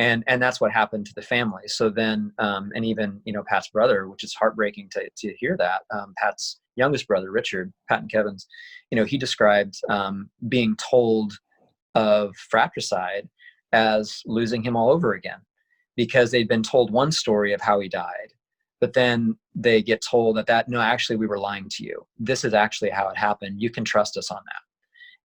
And that's what happened to the family. So then, and even, Pat's brother, which is heartbreaking to hear that, Pat's youngest brother, Richard, Pat and Kevin's, he described being told of fratricide as losing him all over again, because they'd been told one story of how he died, but then they get told no, actually, we were lying to you. This is actually how it happened. You can trust us on that.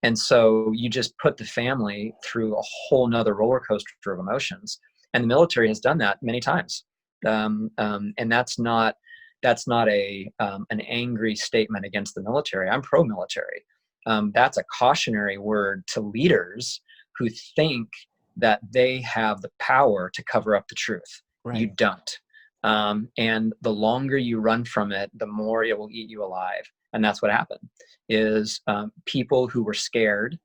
And so you just put the family through a whole nother roller coaster of emotions. And the military has done that many times. And that's not an angry statement against the military. I'm pro-military. That's a cautionary word to leaders who think that they have the power to cover up the truth. Right. You don't. And the longer you run from it, the more it will eat you alive. And that's what happened, is people who were scared,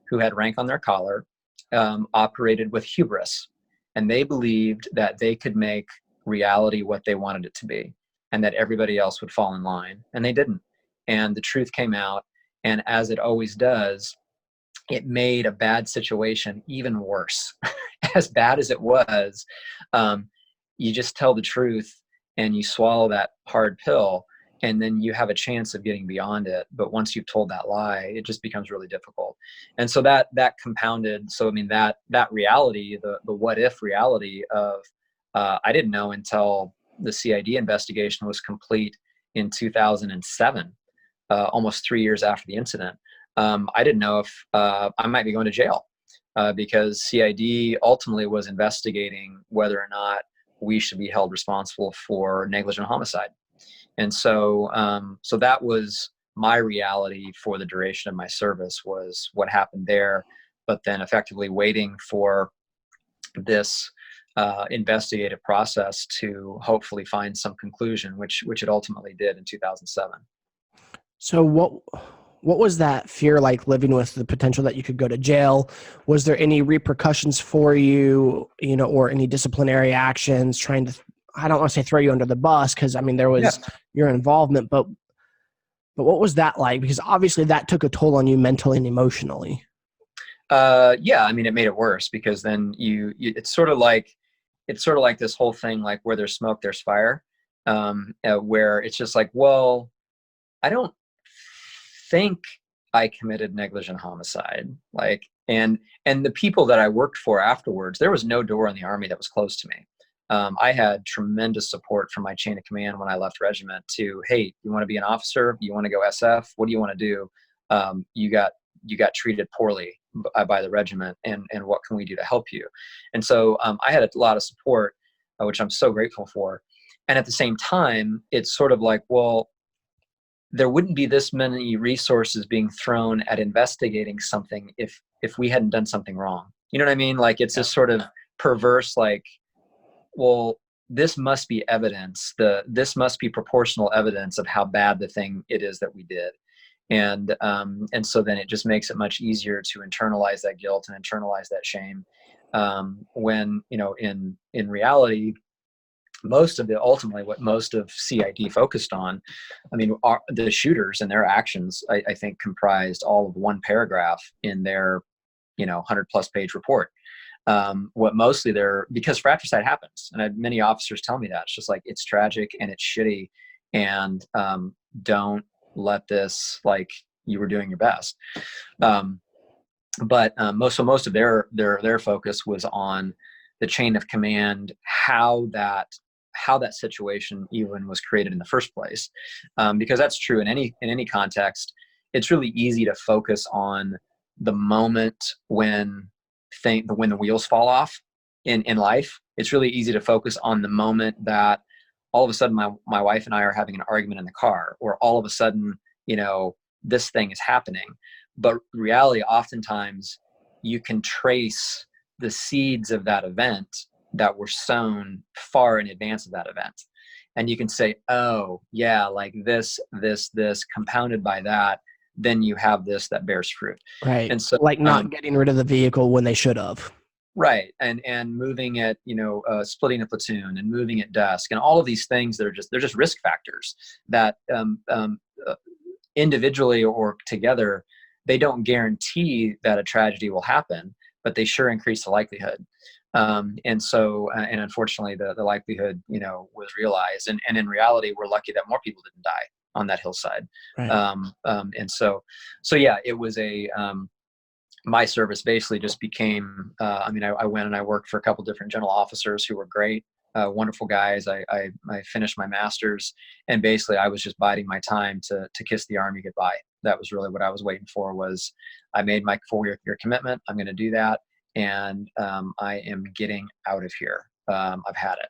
who had rank on their collar, operated with hubris. And they believed that they could make reality what they wanted it to be, and that everybody else would fall in line. And they didn't. And the truth came out. And as it always does, it made a bad situation even worse. As bad as it was, you just tell the truth and you swallow that hard pill, and then you have a chance of getting beyond it. But once you've told that lie, it just becomes really difficult. And so that compounded. So, I mean, that reality, the what if reality of, I didn't know until the CID investigation was complete in 2007, almost 3 years after the incident. I didn't know if I might be going to jail, because CID ultimately was investigating whether or not we should be held responsible for negligent homicide. And so, so that was my reality for the duration of my service, was what happened there, but then effectively waiting for this investigative process to hopefully find some conclusion, which it ultimately did in 2007. So what was that fear like, living with the potential that you could go to jail? Was there any repercussions for you, or any disciplinary actions trying to, I don't want to say throw you under the bus, because I mean, there was your involvement, but what was that like? Because obviously that took a toll on you mentally and emotionally. Yeah, I mean, it made it worse, because then it's sort of like this whole thing, like where there's smoke, there's fire, where it's just like, well, I don't think I committed negligent homicide. And the people that I worked for afterwards, there was no door in the Army that was closed to me. I had tremendous support from my chain of command when I left regiment to, hey, you want to be an officer? You want to go SF? What do you want to do? You got treated poorly by the regiment, and what can we do to help you? And so I had a lot of support, which I'm so grateful for. And at the same time, it's sort of like, well, there wouldn't be this many resources being thrown at investigating something if we hadn't done something wrong. You know what I mean? Like, it's this sort of perverse, like, well, this must be evidence. This must be proportional evidence of how bad the thing it is that we did. And so then it just makes it much easier to internalize that guilt and internalize that shame. When, in reality, ultimately what most of CID focused on, I mean, the shooters and their actions, I think comprised all of one paragraph in their, 100+ page report. What mostly because fratricide happens, and I had many officers tell me that. It's just like, it's tragic and it's shitty, and don't let this, like, you were doing your best. But most of their focus was on the chain of command, how that situation even was created in the first place. Because that's true in any context. It's really easy to focus on the moment when the wheels fall off in life. It's really easy to focus on the moment that all of a sudden my wife and I are having an argument in the car, or all of a sudden, this thing is happening. But reality, oftentimes you can trace the seeds of that event that were sown far in advance of that event. And you can say, oh yeah, like this compounded by that, then you have this that bears fruit. Right. And so, like not getting rid of the vehicle when they should have. Right. And moving at, splitting a platoon and moving at dusk, and all of these things that they're just risk factors that individually or together, they don't guarantee that a tragedy will happen, but they sure increase the likelihood. And so, and unfortunately, the likelihood, was realized. And in reality, we're lucky that more people didn't die on that hillside. Right. And so yeah, it was my service basically just became, I went and I worked for a couple different general officers who were great, wonderful guys. I finished my master's, and basically I was just biding my time to kiss the Army goodbye. That was really what I was waiting for. Was I made my 4-year commitment. I'm going to do that. And I am getting out of here. I've had it.